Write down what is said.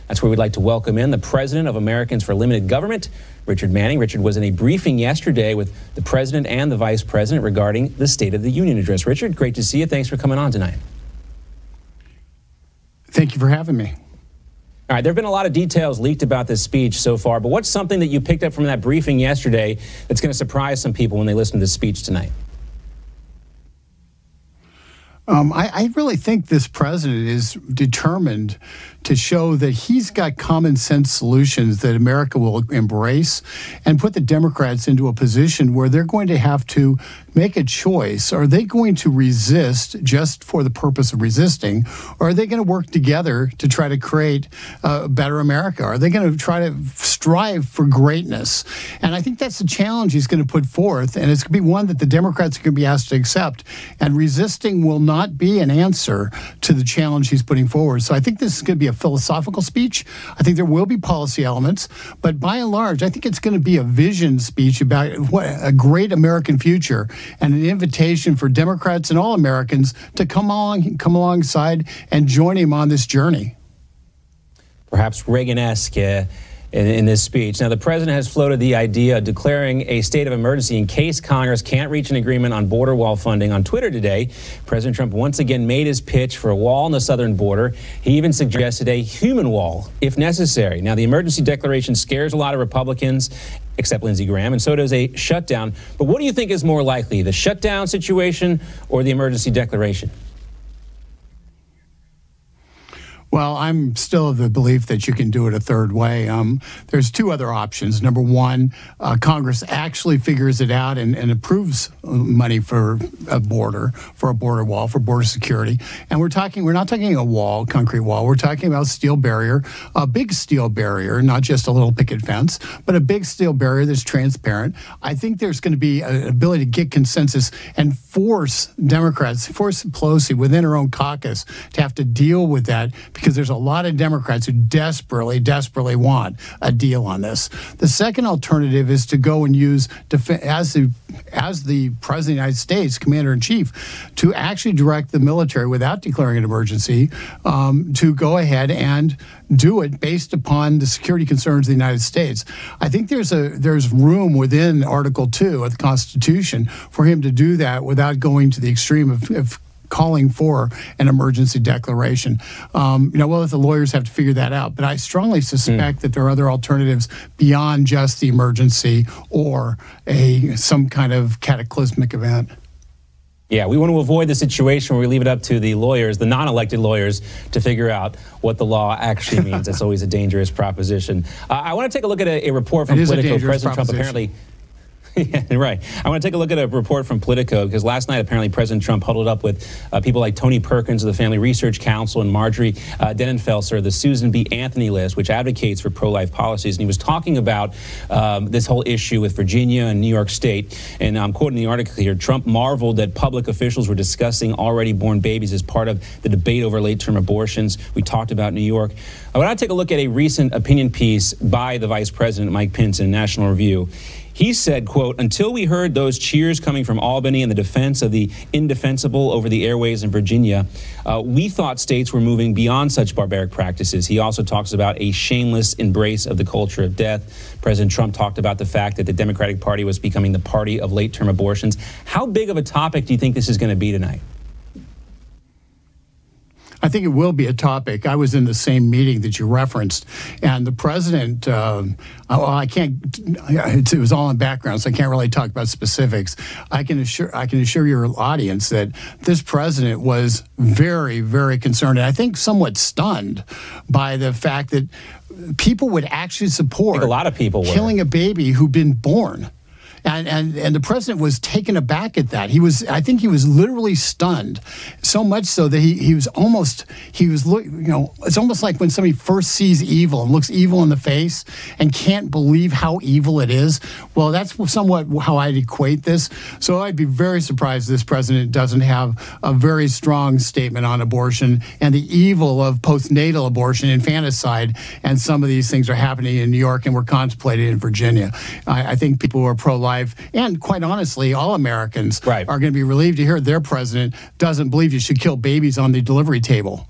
That's where we'd like to welcome in the president of Americans for Limited Government, Richard Manning. Richard was in a briefing yesterday with the president and the vice president regarding the State of the Union address. Richard, great to see you. Thanks for coming on tonight. Thank you for having me. All right, there have been a lot of details leaked about this speech so far, but what's something that you picked up from that briefing yesterday that's going to surprise some people when they listen to this speech tonight? I really think this president is determined to show that he's got common sense solutions that America will embrace and put the Democrats into a position where they're going to have to make a choice. Are they going to resist just for the purpose of resisting, or are they going to work together to try to create a better America? Are they going to try to strive for greatness? And I think that's the challenge he's going to put forth, and it's going to be one that the Democrats are going to be asked to accept. And resisting will not be an answer to the challenge he's putting forward. So I think this is going to be a philosophical speech. I think there will be policy elements, but by and large, I think it's going to be a vision speech about what a great American future and an invitation for Democrats and all Americans to come alongside and join him on this journey. Perhaps Reagan-esque in this speech. Now, the president has floated the idea of declaring a state of emergency in case Congress can't reach an agreement on border wall funding. On Twitter today, President Trump once again made his pitch for a wall on the southern border. He even suggested a human wall, if necessary. Now, the emergency declaration scares a lot of Republicans, except Lindsey Graham, and so does a shutdown. But what do you think is more likely, the shutdown situation or the emergency declaration? Well, I'm still of the belief that you can do it a third way. There's two other options. Number one, Congress actually figures it out and approves money for a border wall, for border security. And we're not talking a wall, concrete wall. We're talking about steel barrier, a big steel barrier, not just a little picket fence, but a big steel barrier that's transparent. I think there's going to be an ability to get consensus and force Democrats, force Pelosi within her own caucus to have to deal with that, because there's a lot of Democrats who desperately, desperately want a deal on this. The second alternative is to go and use, as the President of the United States, Commander-in-Chief, to actually direct the military without declaring an emergency to go ahead and do it based upon the security concerns of the United States. I think there's room within Article 2 of the Constitution for him to do that without going to the extreme of calling for an emergency declaration. We'll let the lawyers have to figure that out. But I strongly suspect that there are other alternatives beyond just the emergency or some kind of cataclysmic event. Yeah, we want to avoid the situation where we leave it up to the lawyers, the non-elected lawyers, to figure out what the law actually means. That's always a dangerous proposition. I want to take a look at a report from Politico. President Trump apparently... Yeah, right. I want to take a look at a report from Politico, because last night apparently President Trump huddled up with people like Tony Perkins of the Family Research Council and Marjorie Denenfelser, the Susan B. Anthony list, which advocates for pro-life policies. And he was talking about this whole issue with Virginia and New York State. And I'm quoting the article here. Trump marveled that public officials were discussing already born babies as part of the debate over late-term abortions. We talked about New York. I want to take a look at a recent opinion piece by the Vice President, Mike Pence, in National Review. He said, quote, "Until we heard those cheers coming from Albany in the defense of the indefensible over the airways in Virginia, we thought states were moving beyond such barbaric practices." He also talks about a shameless embrace of the culture of death. President Trump talked about the fact that the Democratic Party was becoming the party of late-term abortions. How big of a topic do you think this is going to be tonight? I think it will be a topic. I was in the same meeting that you referenced, and the president, I can't, it was all in background, so I can't really talk about specifics. I can assure your audience that this president was very, very concerned, and I think somewhat stunned by the fact that people would actually support, I think a lot of people were, killing a baby who'd been born. And the president was taken aback at that. I think he was literally stunned, so much so that it's almost like when somebody first sees evil and looks evil in the face and can't believe how evil it is. Well, that's somewhat how I'd equate this. So I'd be very surprised this president doesn't have a very strong statement on abortion and the evil of postnatal abortion, infanticide, and some of these things are happening in New York and were contemplated in Virginia. I think people who are pro-life, and quite honestly, all Americans are going to be relieved to hear their president doesn't believe you should kill babies on the delivery table.